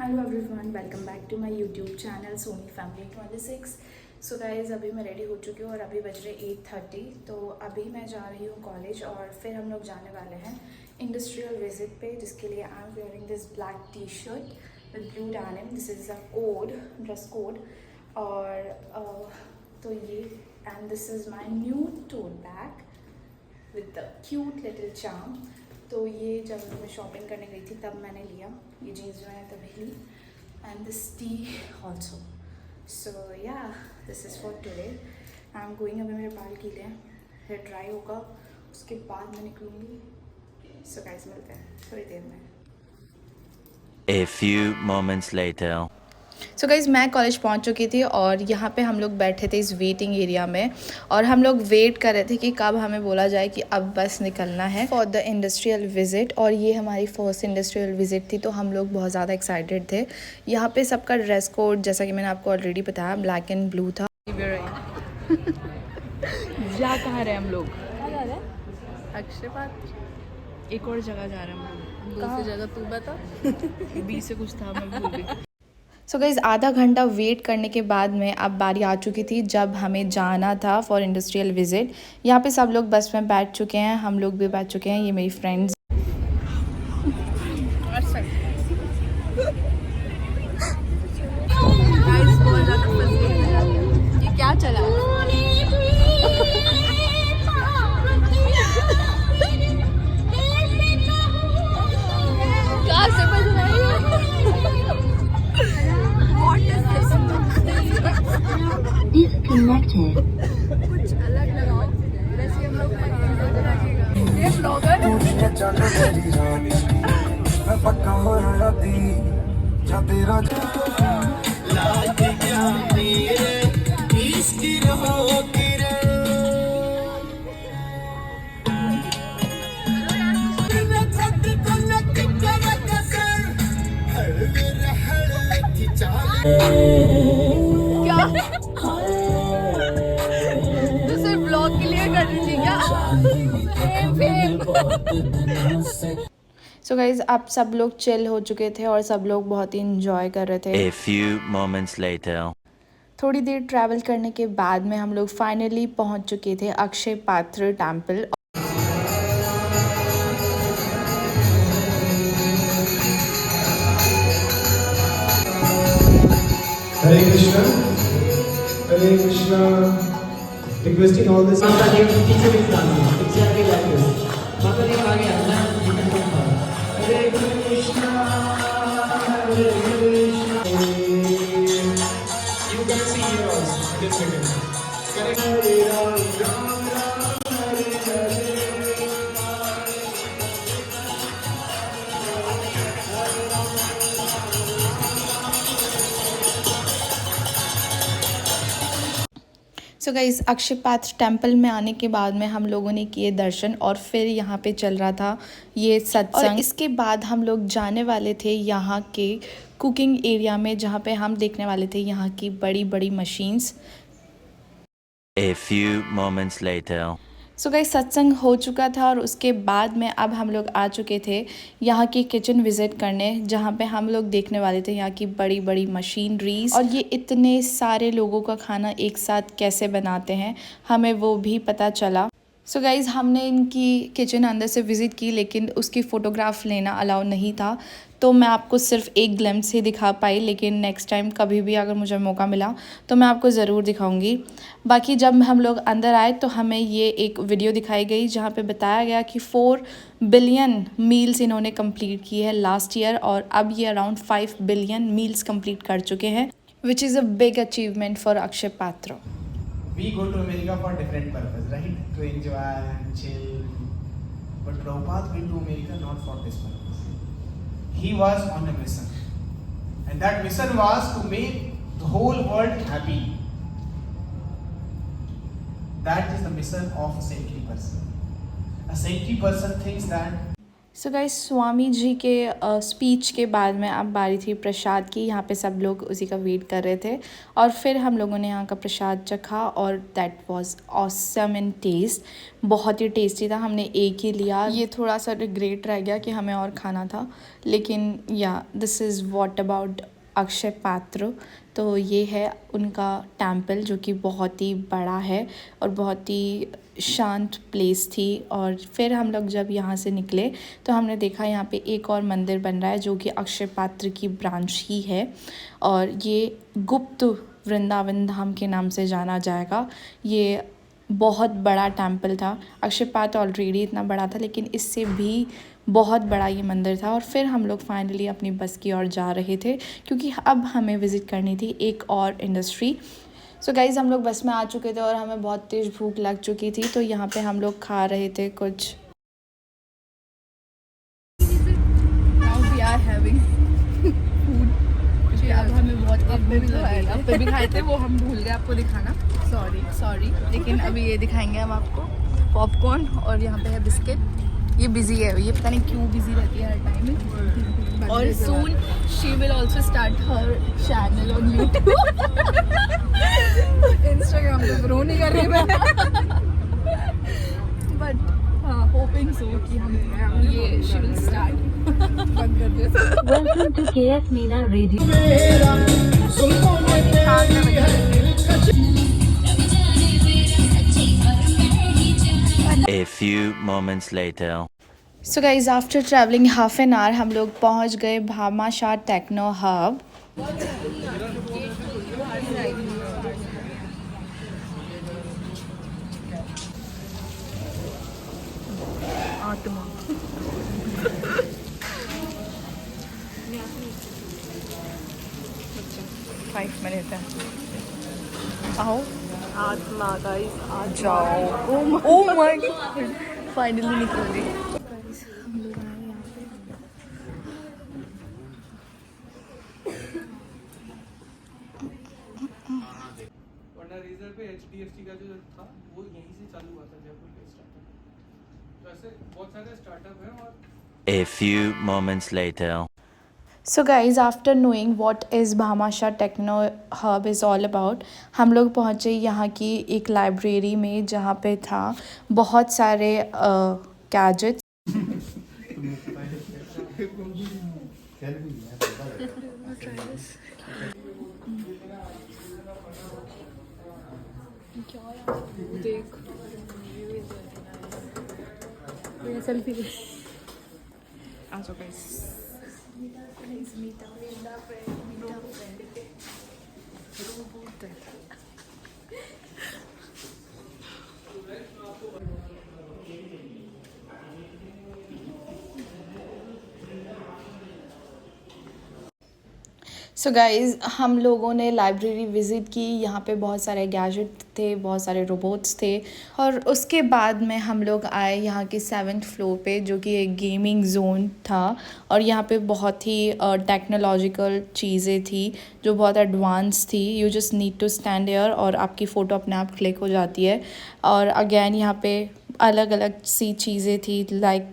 Hello everyone, welcome back to my YouTube channel Soni family 26। So guys, अभी मैं ready हो चुकी हूँ और अभी बज रहे 8:30। तो अभी मैं जा रही हूँ कॉलेज और फिर हम लोग जाने वाले हैं इंडस्ट्रियल विजिट पे, जिसके लिए I am wearing this black T shirt with blue denim. This is a code, dress code. और तो ये and this is my new tote bag with the cute little charm. तो ये जब मैं शॉपिंग करने गई थी तब मैंने लिया ये जीन्स, जो है तभी ली, एंड दिस टी ऑल्सो। सो या this is for today. I am going. अभी मेरे बाल गीले हैं, हेयर ड्राई होगा, उसके बाद मैं निकलूँगी। सो गाइस, मिलते हैं थोड़ी देर में। A few moments later. So guys, मैं कॉलेज पहुंच चुकी थी और यहाँ पे हम लोग बैठे थे इस वेटिंग एरिया में, और हम लोग वेट कर रहे थे कि कब हमें बोला जाए कि अब बस निकलना है फॉर द इंडस्ट्रियल विज़िट। और ये हमारी फर्स्ट इंडस्ट्रियल विज़िट थी, तो हम लोग बहुत ज़्यादा एक्साइटेड थे। यहाँ पे सबका ड्रेस कोड, जैसा कि मैंने आपको ऑलरेडी बताया, ब्लैक एंड ब्लू था। जा कहाँ रहे हम लोग? अक्षय पात्र। एक और जगह जा रहे हैं हम लोग। दूसरी जगह तू बता। बी से कुछ था, मैं भूल गई। सो गाइज़, आधा घंटा वेट करने के बाद में अब बारी आ चुकी थी जब हमें जाना था फॉर इंडस्ट्रियल विज़िट। यहाँ पे सब लोग बस में बैठ चुके हैं, हम लोग भी बैठ चुके हैं, ये मेरी फ्रेंड्स। ये क्या चला? कहाँ से बज रहा है? Disconnected. कुछ अलग लगाओ, वैसे हम लोग ये ब्लॉगर क्या? तो सिर्फ ब्लॉग के लिए कर रही थी क्या? सो गाइज़, अब सब लोग चिल हो चुके थे और सब लोग बहुत ही इंजॉय कर रहे थे। A few moments later. थोड़ी देर ट्रैवल करने के बाद में हम लोग फाइनली पहुंच चुके थे अक्षय पात्र temple. Hare Krishna, Hare Krishna. Requesting all this. Exactly like this. Hare Krishna, Hare Krishna. You can see here also. Just a second. Correct. Hare Ram, Ram Ram, Hare Hare. So guys, Akshay पात्र temple में आने के बाद में हम लोगों ने किए दर्शन, और फिर यहाँ पे चल रहा था ये सत्संग। और इसके बाद हम लोग जाने वाले थे यहाँ के कुकिंग एरिया में, जहाँ पे हम देखने वाले थे यहाँ की बड़ी बड़ी machines. A few moments later. So guys, सत्संग हो चुका था और उसके बाद में अब हम लोग आ चुके थे यहाँ की किचन विज़िट करने, जहाँ पे हम लोग देखने वाले थे यहाँ की बड़ी बड़ी मशीनरीज, और ये इतने सारे लोगों का खाना एक साथ कैसे बनाते हैं हमें वो भी पता चला। सो गाइज़, हमने इनकी किचन अंदर से विज़िट की, लेकिन उसकी फ़ोटोग्राफ लेना अलाउ नहीं था, तो मैं आपको सिर्फ एक ग्लिम्प्स ही दिखा पाई। लेकिन नेक्स्ट टाइम कभी भी अगर मुझे मौका मिला तो मैं आपको ज़रूर दिखाऊंगी। बाकी जब हम लोग अंदर आए तो हमें ये एक वीडियो दिखाई गई जहाँ पे बताया गया कि 4 बिलियन मील्स इन्होंने कंप्लीट की है लास्ट ईयर, और अब ये अराउंड 5 बिलियन मील्स कंप्लीट कर चुके हैं, which is a big achievement for Akshay पात्र। We go to America for different purpose, right? To enjoy and chill. But Prabhupada went to America not for this purpose. He was on a mission. And that mission was to make the whole world happy. That is the mission of a saintly person. A saintly person thinks that so guys Swami ji के speech के बाद में अब बारी थी प्रसाद की। यहाँ पे सब लोग उसी का वेट कर रहे थे और फिर हम लोगों ने यहाँ का प्रसाद चखा और that was awesome in taste. बहुत ही टेस्टी था। हमने एक ही लिया। ये थोड़ा सा रिग्रेट रह गया कि हमें और खाना था, लेकिन या this is what about Akshay पात्र। तो ये है उनका टेम्पल जो कि बहुत ही बड़ा है और बहुत ही शांत प्लेस थी। और फिर हम लोग जब यहाँ से निकले तो हमने देखा यहाँ पे एक और मंदिर बन रहा है जो कि अक्षय पात्र की ब्रांच ही है और ये गुप्त वृंदावन धाम के नाम से जाना जाएगा। ये बहुत बड़ा टेम्पल था। अक्षय पात्र ऑलरेडी इतना बड़ा था, लेकिन इससे भी बहुत बड़ा ये मंदिर था। और फिर हम लोग फाइनली अपनी बस की ओर जा रहे थे क्योंकि अब हमें विज़िट करनी थी एक और इंडस्ट्री। सो गाइज़ हम लोग बस में आ चुके थे और हमें बहुत तेज़ भूख लग चुकी थी, तो यहाँ पे हम लोग खा रहे थे कुछ। Now we are having food. क्योंकि अब हमें बहुत तेज भूख लग रही है। अब भी खाए थे वो हम भूल गए आपको दिखाना। सॉरी लेकिन अभी ये दिखाएंगे हम आपको पॉपकॉर्न और यहाँ पे है बिस्किट। ये बिजी है, ये पता नहीं क्यों बिजी रहती है हर टाइम। और soon she will also start her channel on YouTube. Instagram पे ग्रो नहीं कर रही मैं, बट हाँ होपिंग सो कि हम ये शी विल स्टार्ट। बंद कर दे। Welcome to KF Meena Radio. A few moments later. So guys after travelling half an hour हम लोग पहुंच गए भामाशाह टेक्नो हब। आत्मा 5 मिनट है। आओ आत्मा गाइस आ जाओ। ओ माय गॉड फाइनली निकल गई। रीजन पे HDFC का जो था वो यहीं से चालू हुआ था, जयपुर के स्टार्टअप। तो ऐसे बहुत सारे स्टार्टअप हैं। और A few moments later. So guys after knowing what is Bhamashah techno hub is all about, हम लोग पहुँचे यहाँ की एक लाइब्रेरी में जहाँ पे था बहुत सारे गैजेट्स। देख सेल्फी आ जाओ गाइस। सो गाइज़ हम लोगों ने लाइब्रेरी विज़िट की। यहाँ पे बहुत सारे गैजेट थे, बहुत सारे रोबोट्स थे और उसके बाद में हम लोग आए यहाँ के 7th फ्लोर पे जो कि एक गेमिंग जोन था। और यहाँ पे बहुत ही टेक्नोलॉजिकल चीज़ें थी जो बहुत एडवांस थी। You just need to stand here और आपकी फ़ोटो अपने आप क्लिक हो जाती है। और अगेन यहाँ पे अलग अलग सी चीज़ें थी like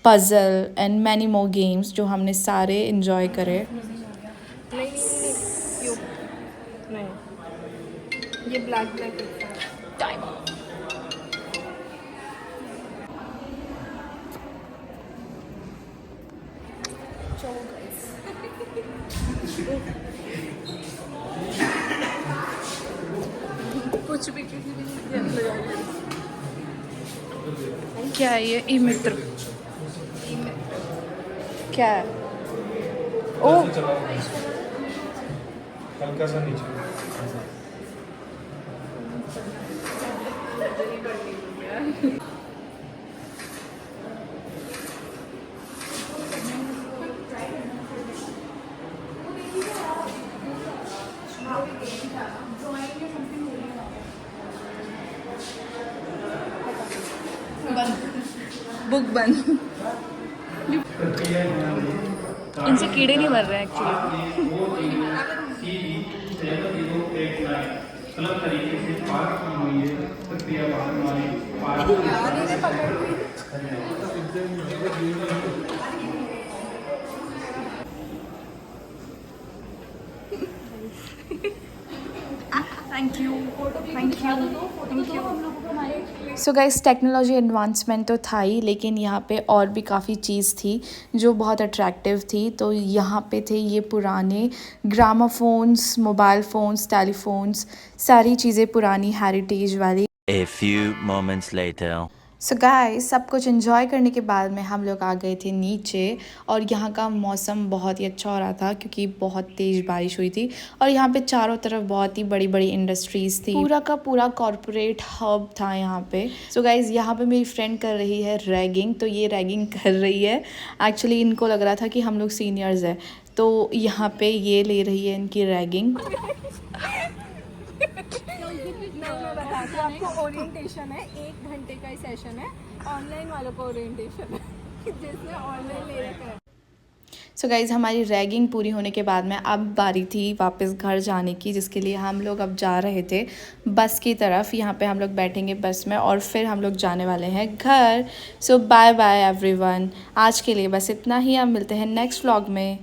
puzzle and many more games जो हमने सारे इन्जॉय करे। नहीं ये ब्लैक टाइम। कुछ भी किसी भी क्या है ये ई मित्र? क्या है? ओ हल्का सा नीचे। बुक बंद। इनसे कीड़े नहीं मर रहे हैं एक्चुअली। अलग तरीके से पार की हुई है प्रक्रिया वाली पार thank you thank you thank you. So guys technology advancement तो था ही, लेकिन यहाँ पे और भी काफ़ी चीज़ थी जो बहुत अट्रैक्टिव थी। तो यहाँ पे थे ये पुराने ग्रामाफोन्स, मोबाइल फ़ोन्स, टेलीफोन्स, सारी चीज़ें पुरानी हेरिटेज वाली। A few moments later. So guys सब कुछ एंजॉय करने के बाद में हम लोग आ गए थे नीचे, और यहाँ का मौसम बहुत ही अच्छा हो रहा था क्योंकि बहुत तेज़ बारिश हुई थी। और यहाँ पे चारों तरफ बहुत ही बड़ी बड़ी इंडस्ट्रीज़ थी, पूरा का पूरा कॉरपोरेट हब था यहाँ पे। सो गाइस यहाँ पे मेरी फ्रेंड कर रही है रैगिंग, तो ये रैगिंग कर रही है। एक्चुअली इनको लग रहा था कि हम लोग सीनियर्स हैं, तो यहाँ पे ये ले रही है इनकी रैगिंग। आपको ओरिएंटेशन है, 1 घंटे का ही सेशन है। ऑनलाइन वालों को ओरिएंटेशन है जिसने ऑनलाइन ले रखा है। सो गाइज़ हमारी रैगिंग पूरी होने के बाद में अब बारी थी वापस घर जाने की, जिसके लिए हम लोग अब जा रहे थे बस की तरफ। यहाँ पे हम लोग बैठेंगे बस में और फिर हम लोग जाने वाले हैं घर। सो बाय बाय एवरीवन, आज के लिए बस इतना ही। अब मिलते हैं नेक्स्ट व्लॉग में।